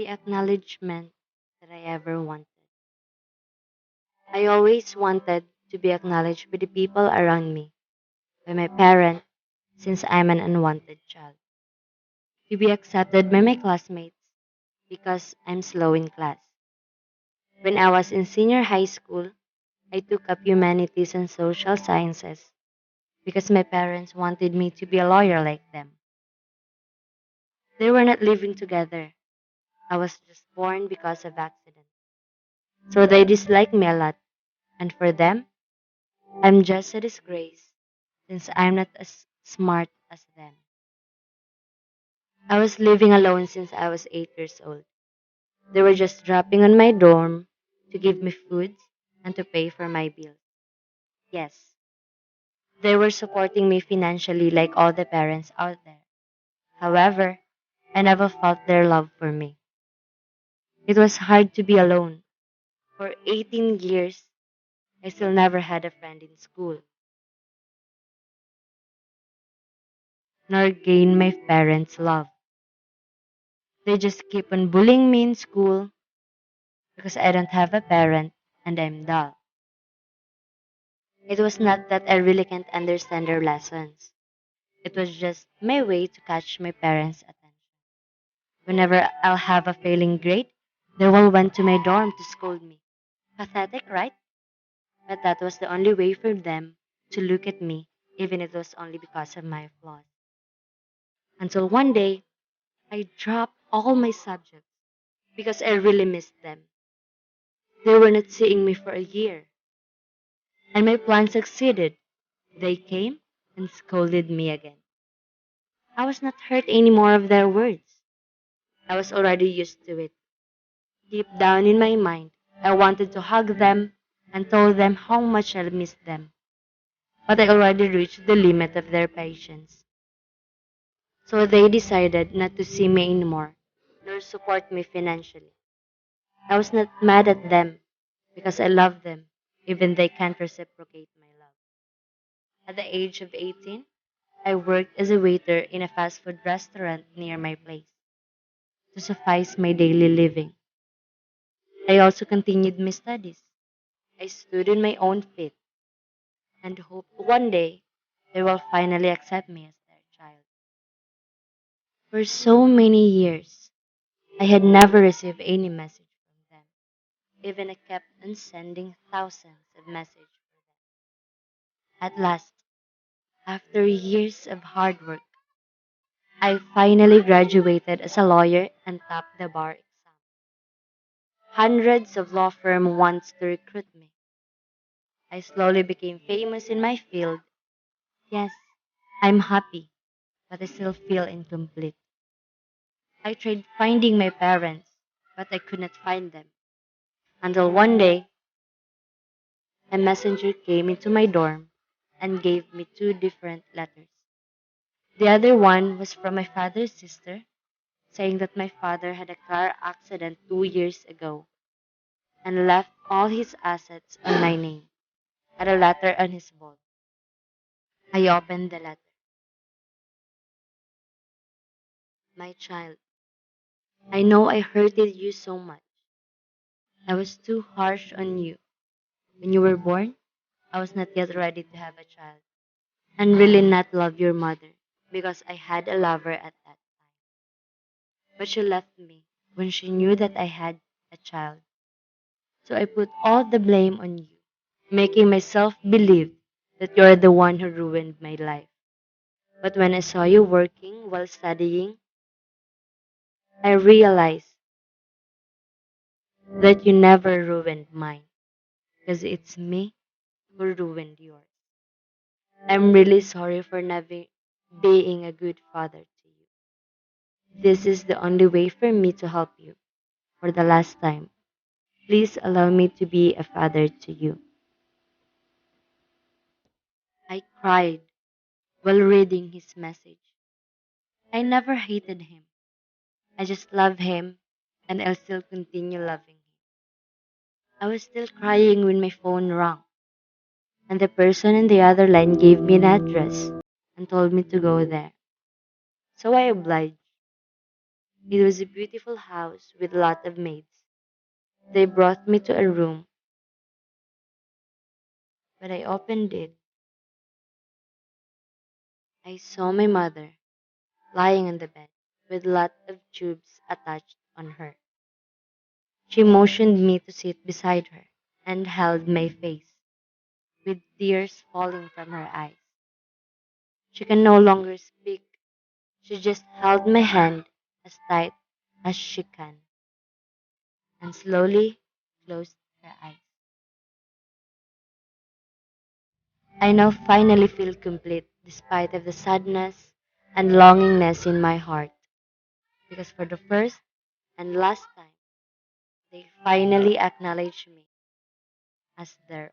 the acknowledgement that I ever wanted. I always wanted to be acknowledged by the people around me, by my parents, since I'm an unwanted child, to be accepted by my classmates because I'm slow in class. When I was in senior high school, I took up humanities and social sciences because my parents wanted me to be a lawyer like them. They were not living together. I was just born because of accident. So they disliked me a lot, and for them, I'm just a disgrace since I'm not as smart as them. I was living alone since I was 8 years old. They were just dropping on my dorm to give me food and to pay for my bills. Yes, they were supporting me financially like all the parents out there. However, I never felt their love for me. It was hard to be alone. For 18 years, I still never had a friend in school, nor gained my parents' love. They just keep on bullying me in school because I don't have a parent and I'm dull. It was not that I really can't understand their lessons. It was just my way to catch my parents' attention. Whenever I'll have a failing grade, they will went to my dorm to scold me. Pathetic, right? But that was the only way for them to look at me, even if it was only because of my flaws. Until one day, I dropped all my subjects because I really missed them. They were not seeing me for a year, and my plan succeeded. They came and scolded me again. I was not hurt anymore of their words. I was already used to it. Deep down in my mind, I wanted to hug them and told them how much I missed them. But I already reached the limit of their patience. So they decided not to see me anymore, nor support me financially. I was not mad at them because I love them, even they can't reciprocate my love. At the age of 18, I worked as a waiter in a fast food restaurant near my place to suffice my daily living. I also continued my studies. I stood on my own feet and hoped one day they will finally accept me as their child. For so many years, I had never received any message from them. Even I kept on sending thousands of messages. At last, after years of hard work, I finally graduated as a lawyer and topped the bar exam. Hundreds of law firms wanted to recruit me. I slowly became famous in my field. Yes, I'm happy, but I still feel incomplete. I tried finding my parents, but I could not find them. Until one day, a messenger came into my dorm and gave me two different letters. The other one was from my father's sister, saying that my father had a car accident 2 years ago and left all his assets on my name, and a letter on his vault. I opened the letter. My child, I know I hurted you so much. I was too harsh on you. When you were born, I was not yet ready to have a child and really not love your mother because I had a lover at that time. But she left me when she knew that I had a child. So I put all the blame on you, making myself believe that you're the one who ruined my life. But when I saw you working while studying, I realized that you never ruined mine because it's me who ruined yours. I'm really sorry for never being a good father to you. This is the only way for me to help you. For the last time, please allow me to be a father to you. I cried while reading his message. I never hated him. I just love him and I'll still continue loving him. I was still crying when my phone rang and the person on the other line gave me an address and told me to go there. So I obliged. It was a beautiful house with a lot of maids. They brought me to a room, but I opened it. I saw my mother lying on the bed with a lot of tubes attached on her. She motioned me to sit beside her and held my face, with tears falling from her eyes. She can no longer speak. She just held my hand as tight as she can and slowly closed her eyes. I now finally feel complete despite of the sadness and longingness in my heart because for the first and last time they finally acknowledge me as their